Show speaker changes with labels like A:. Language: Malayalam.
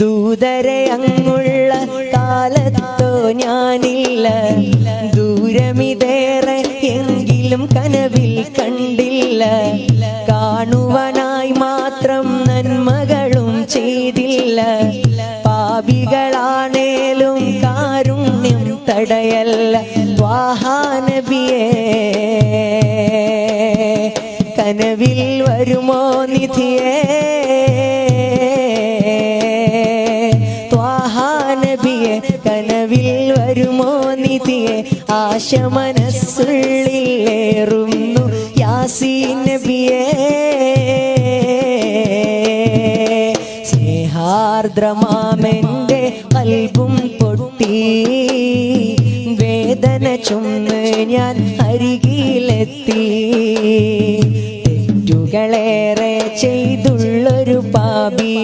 A: ദൂതരെ അങ്ങുള്ള കാലത്തോ ഞാനില്ല, ദൂരമിതേറെ എങ്കിലും കനവിൽ കണ്ടില്ല. കാണുവാനായി മാത്രം നന്മകളും ചെയ്തില്ല, പാപികളാണേലും കാരുണ്യം തടയല്ല. ത്വാഹാ നബിയേ കനവിൽ വരുമോ നിധിയേ, ത്വാഹാ നബിയേ കനവിൽ വരുമോ നിധിയേ. ആശ മനസ്സുള്ളിലേറുന്നു യാസീൻ നബിയേ, സ്നേഹാർദ്രമാമെൻ്റെ കൽബും പൊട്ടി, വേദന ചുമന്ന് ഞാൻ അരികിലെത്തി. തെറ്റുകളേറെ ചെയ്തുള്ളൊരു പാപി